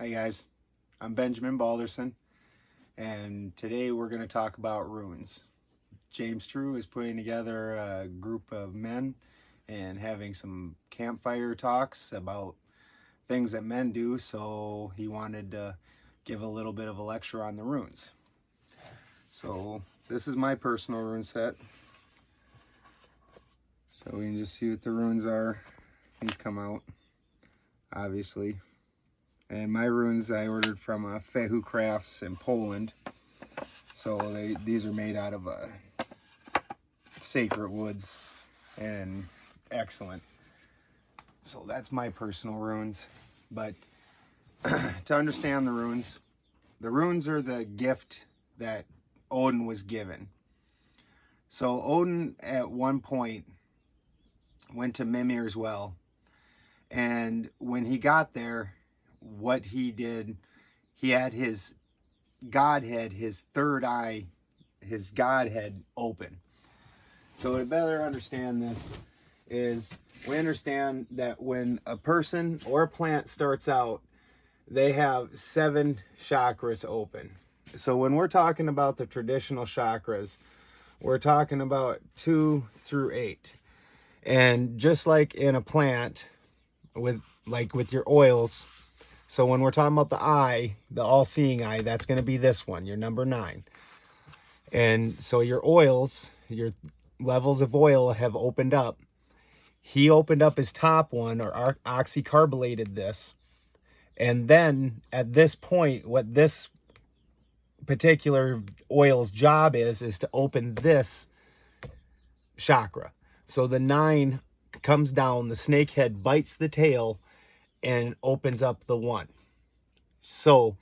Hey guys, I'm Benjamin Balderson, and today we're going to talk about runes. James True is putting together a group of men and having some campfire talks about things that men do, so he wanted to give a little bit of a lecture on the runes. So this is my personal rune set. So we can just see what the runes are. These come out, obviously. And my runes I ordered from Fehu Crafts in Poland. So these are made out of sacred woods and excellent. So that's my personal runes. But to understand the runes are the gift that Odin was given. So Odin at one point went to Mimir's well, and when he got there, what he did, he had his godhead, his third eye, his godhead open. So to better understand this is, we understand that when a person or a plant starts out, they have 7 chakras open. So when we're talking about the traditional chakras, we're talking about 2 through 8. And just like in a plant, with your oils, so when we're talking about the eye, the all-seeing eye, that's going to be this one, your number 9. And so your oils, your levels of oil have opened up. He opened up his top one, or oxycarbolated this. And then at this point, what this particular oil's job is to open this chakra. So the 9 comes down, the snake head bites the tail, and opens up the 1. So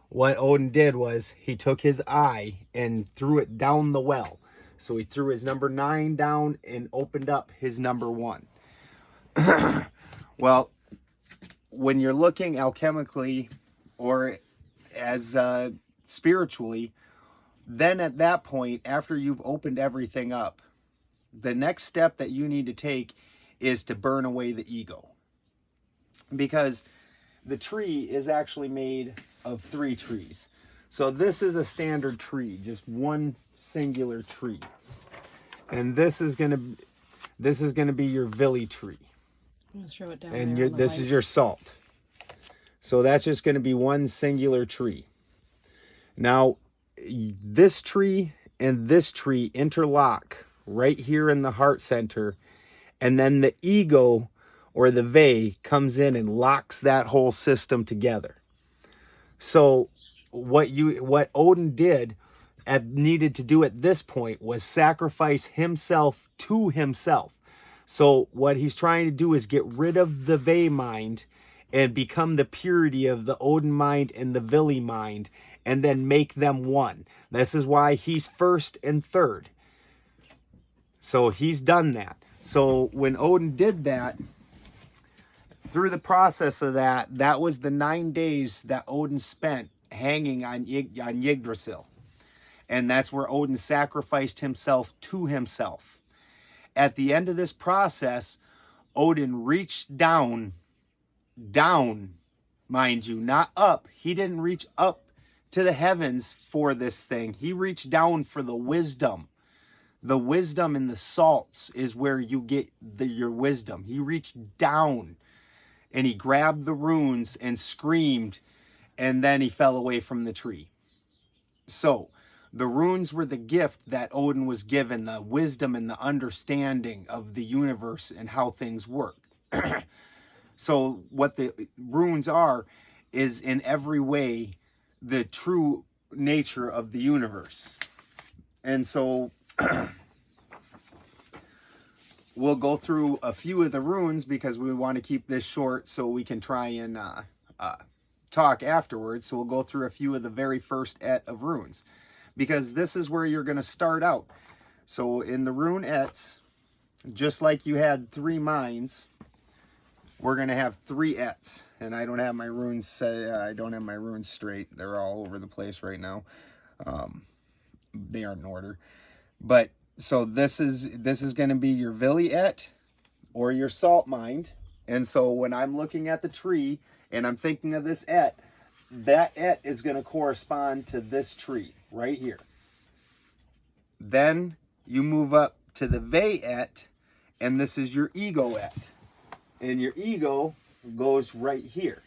what Odin did was he took his eye and threw it down the well. So he threw his number 9 down and opened up his number 1. Well, when you're looking alchemically or as spiritually, then at that point, after you've opened everything up, the next step that you need to take is to burn away the ego. Because the tree is actually made of 3 trees. So this is a standard tree, just one singular tree. And this is going to be your Vili tree. I'll show it down And there this is your salt. So that's just going to be one singular tree. Now, this tree and this tree interlock right here in the heart center, and then the ego, or the Ve, comes in and locks that whole system together. So what Odin needed to do at this point was sacrifice himself to himself. So what he's trying to do is get rid of the Ve mind and become the purity of the Odin mind and the Vili mind, and then make them one. This is why he's first and third. So he's done that. So when Odin did that, through the process of that, that was the 9 days that Odin spent hanging on Yggdrasil. And that's where Odin sacrificed himself to himself. At the end of this process, Odin reached down, mind you, not up. He didn't reach up to the heavens for this thing. He reached down for the wisdom. The wisdom in the salts is where you get your wisdom. He reached down and he grabbed the runes and screamed, and then he fell away from the tree. So the runes were the gift that Odin was given, the wisdom and the understanding of the universe and how things work. So what the runes are is in every way the true nature of the universe. And so we'll go through a few of the runes because we want to keep this short so we can try and talk afterwards. So we'll go through a few of the very first aett of runes, because this is where you're going to start out. So in the rune aetts, just like you had 3 minds, we're going to have 3 aetts. And I don't have my runes straight. They're all over the place right now. They aren't in order. But so this is going to be your Vili aett or your salt mind. And so when I'm looking at the tree and I'm thinking of this aett, that aett is going to correspond to this tree right here. Then you move up to the aett, and this is your ego aett. And your ego goes right here.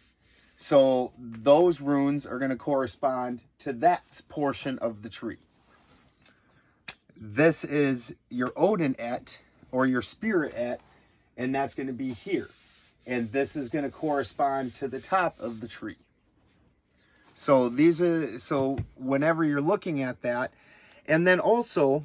So those runes are going to correspond to that portion of the tree. This is your Odin aett, or your spirit aett, and that's going to be here. And this is going to correspond to the top of the tree. So so whenever you're looking at that, and then also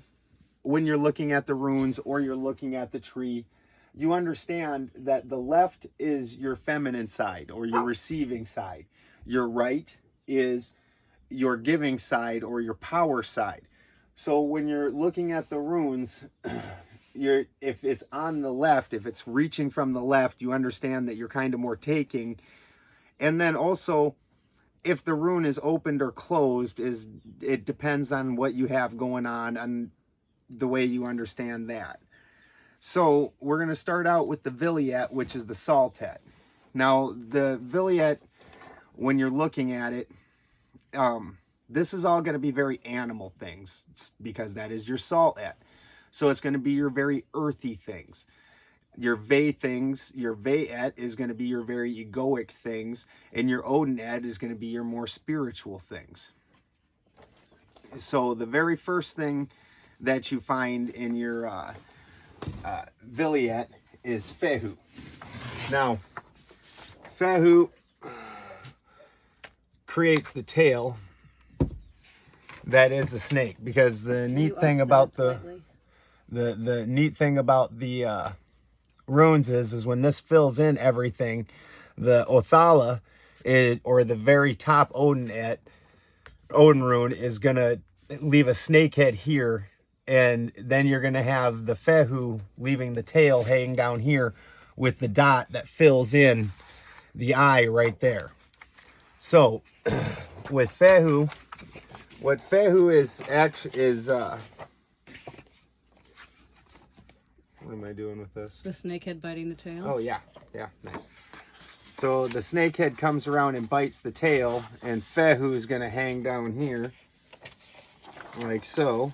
when you're looking at the runes or you're looking at the tree, you understand that the left is your feminine side or your receiving side. Your right is your giving side or your power side. So when you're looking at the runes, if it's on the left, if it's reaching from the left, you understand that you're kind of more taking. And then also, if the rune is opened or closed, it depends on what you have going on the way you understand that. So we're going to start out with the Vili aett, which is the salt aett. Now the Vili aett, when you're looking at it, this is all going to be very animal things, because that is your salt aett. So it's going to be your very earthy things. Your your aett is going to be your very egoic things, and your Odin aett is going to be your more spiritual things. So the very first thing that you find in your Vili aett is fehu. Now, fehu creates the tail that is the snake, because the neat thing about the neat thing about the runes is when this fills in everything, the Othala is, or the very top Odin rune is gonna leave a snake head here, and then you're gonna have the fehu leaving the tail hanging down here with the dot that fills in the eye right there. So with fehu, what fehu is actually is what am I doing with this? The snakehead biting the tail. Oh yeah, yeah, nice. So the snakehead comes around and bites the tail, and fehu is going to hang down here like so,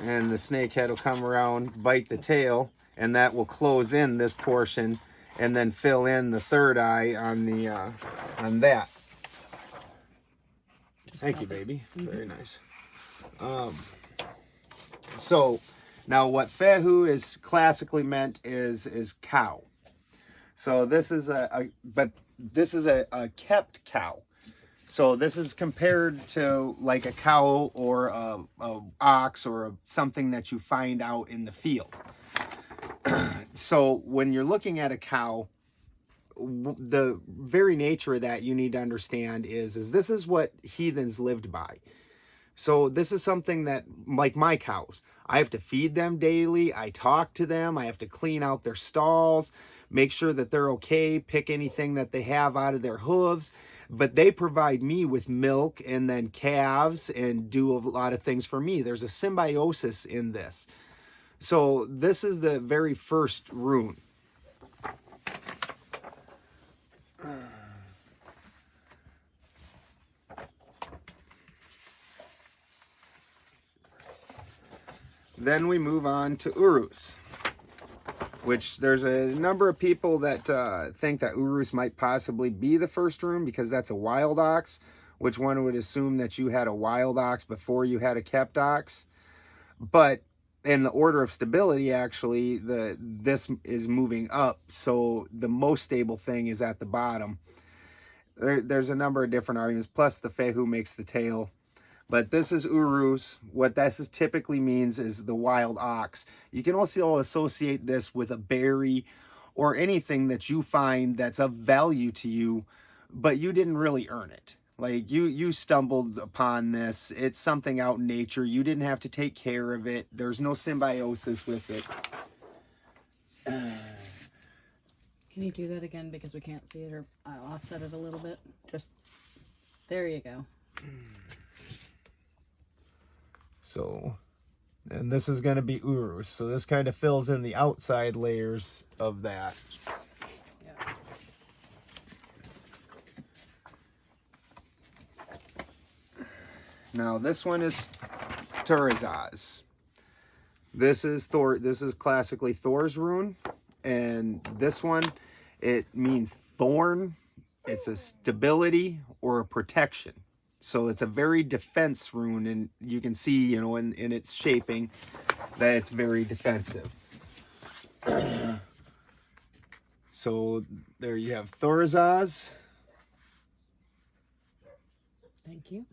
and the snakehead will come around, bite the tail, and that will close in this portion, and then fill in the third eye on the on that. Thank you, baby. Very nice. So now what fehu is classically meant is cow. So this is a kept cow. So this is compared to like a cow or a ox or something that you find out in the field. So when you're looking at a cow, the very nature of that you need to understand is this is what heathens lived by. So this is something that, like my cows, I have to feed them daily. I talk to them. I have to clean out their stalls, make sure that they're okay, pick anything that they have out of their hooves. But they provide me with milk and then calves and do a lot of things for me. There's a symbiosis in this. So this is the very first rune. Then we move on to Urus, which there's a number of people that think that Urus might possibly be the first rune because that's a wild ox, which one would assume that you had a wild ox before you had a kept ox. But in the order of stability, actually, this is moving up, so the most stable thing is at the bottom. There's a number of different arguments, plus the fehu makes the tail. But this is Urus. What this typically means is the wild ox. You can also associate this with a berry or anything that you find that's of value to you, but you didn't really earn it. Like you stumbled upon this. It's something out in nature. You didn't have to take care of it. There's no symbiosis with it. Can you do that again because we can't see it, or I'll offset it a little bit? Just there you go. So, and this is going to be Urus. So this kind of fills in the outside layers of that. Yeah. Now this one is Turazaz. This is Thor. This is classically Thor's rune, and this one, it means thorn. It's a stability or a protection. So it's a very defense rune, and you can see, you know, in its shaping, that it's very defensive. So there you have Thurzaz. Thank you.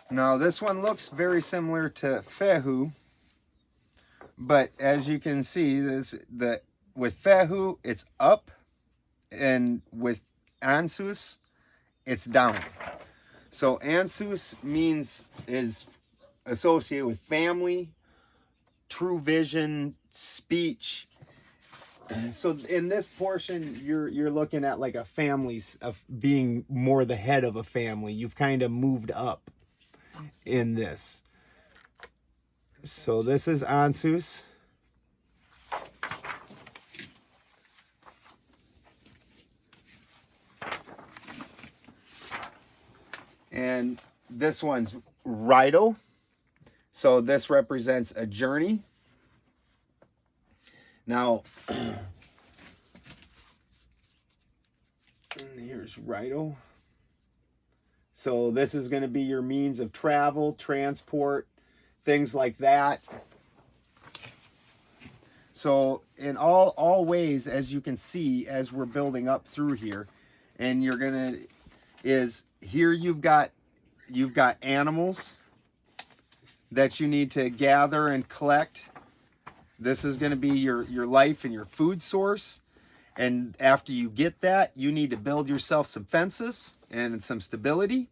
Now this one looks very similar to Fehu, but as you can see, with Fehu it's up, and with Ansus it's down. So Ansus is associated with family, true vision, speech. So in this portion, you're looking at like a family of being more the head of a family. You've kind of moved up in this. So this is Ansus. And this one's Rido. So this represents a journey. Now, here's Rido. So this is going to be your means of travel, transport, things like that. So in all ways, as you can see, as we're building up through here, and you're gonna here you've got animals that you need to gather and collect. This is going to be your life and your food source. And after you get that, you need to build yourself some fences and some stability.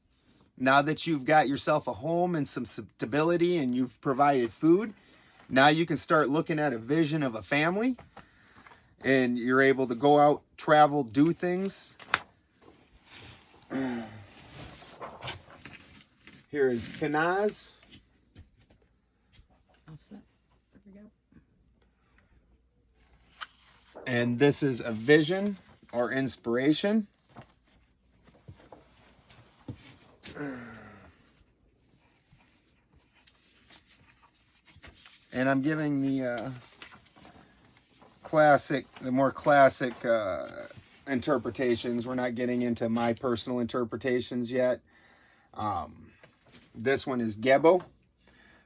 Now that you've got yourself a home and some stability and you've provided food, now you can start looking at a vision of a family. And you're able to go out, travel, do things. Here is Kanaz. Offset. There we go. And this is a vision or inspiration. And I'm giving the more classic interpretations. We're not getting into my personal interpretations yet. This one is Gebo,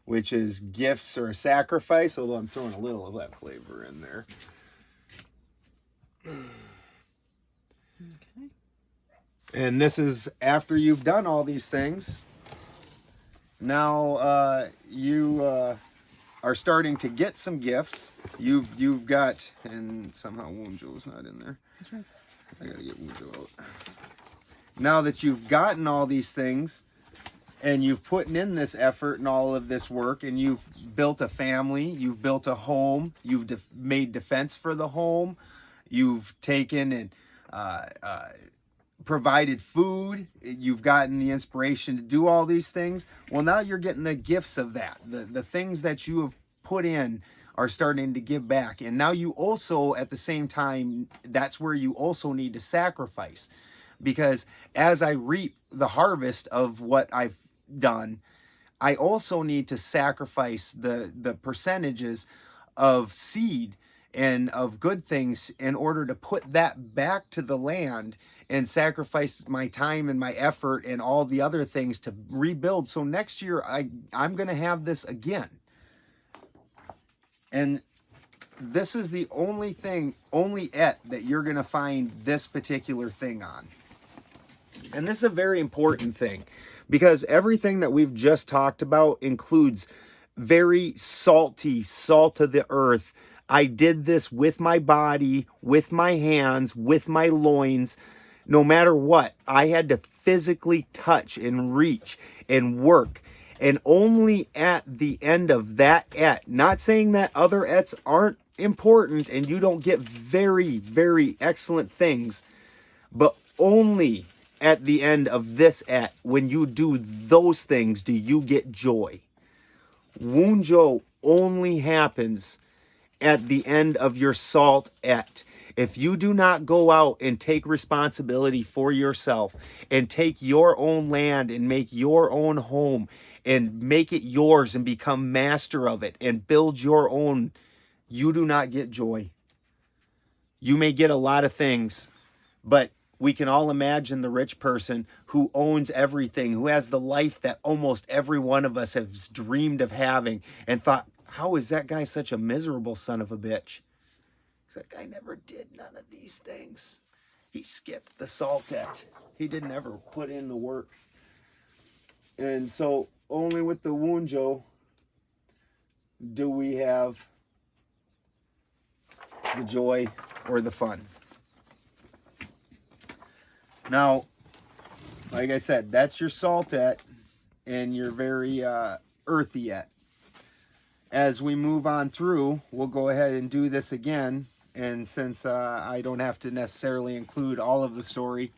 which is gifts or a sacrifice, although I'm throwing a little of that flavor in there. Okay. And this is after you've done all these things. Now you are starting to get some gifts. You've got, and somehow Wunjo's not in there. That's right. I gotta get Wunjo out. Now that you've gotten all these things, and you've put in this effort and all of this work, and you've built a family, you've built a home, you've made defense for the home, you've taken and provided food, you've gotten the inspiration to do all these things. Well, now you're getting the gifts of that. The things that you have put in are starting to give back. And now you also, at the same time, that's where you also need to sacrifice. Because as I reap the harvest of what I've done, I also need to sacrifice the percentages of seed and of good things in order to put that back to the land and sacrifice my time and my effort and all the other things to rebuild. So next year I'm going to have this again. And this is the only aett that you're going to find this particular thing on. And this is a very important thing, because everything that we've just talked about includes very salty, salt of the earth. I did this with my body, with my hands, with my loins. No matter what, I had to physically touch and reach and work. And only at the end of that aett, not saying that other aetts aren't important and you don't get very, very excellent things, but only at the end of this aett, when you do those things, do you get joy. Wunjo only happens at the end of your salt aett. If you do not go out and take responsibility for yourself and take your own land and make your own home and make it yours and become master of it and build your own, you do not get joy. You may get a lot of things, but we can all imagine the rich person who owns everything, who has the life that almost every one of us has dreamed of having and thought, how is that guy such a miserable son of a bitch? Because that guy never did none of these things. He skipped the aett. He didn't ever put in the work. And so only with the Wunjo do we have the joy or the fun. Now, like I said, that's your aett and your very earthy aett. As we move on through, we'll go ahead and do this again. And since I don't have to necessarily include all of the story,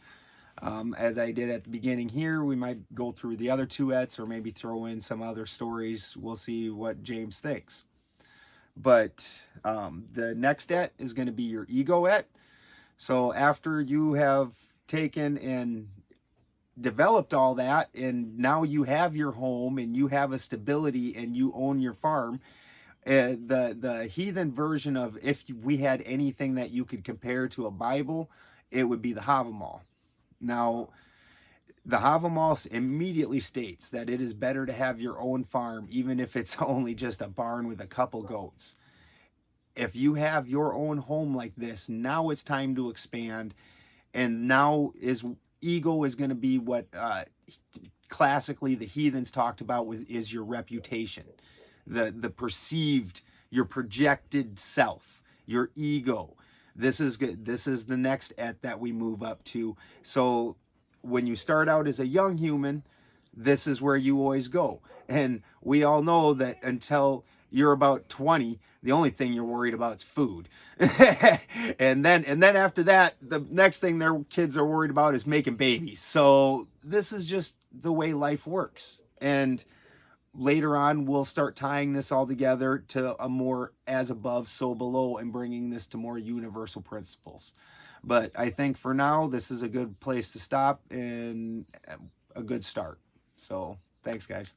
as I did at the beginning here, we might go through the other two aetts or maybe throw in some other stories. We'll see what James thinks. But the next aett is going to be your ego aett. So after you have taken and developed all that, and now you have your home and you have a stability and you own your farm, the heathen version of if we had anything that you could compare to a Bible, it would be the Havamal. Now, the Havamal immediately states that it is better to have your own farm, even if it's only just a barn with a couple goats. If you have your own home like this, now it's time to expand. And now ego is going to be what classically the heathens talked about is your reputation, the perceived, your projected self, your ego. This is good. This is the next aett that we move up to. So when you start out as a young human, this is where you always go. And we all know that until you're about 20, the only thing you're worried about is food. and then after that, the next thing their kids are worried about is making babies. So this is just the way life works. And later on, we'll start tying this all together to a more as above, so below, and bringing this to more universal principles. But I think for now, this is a good place to stop and a good start. So thanks, guys.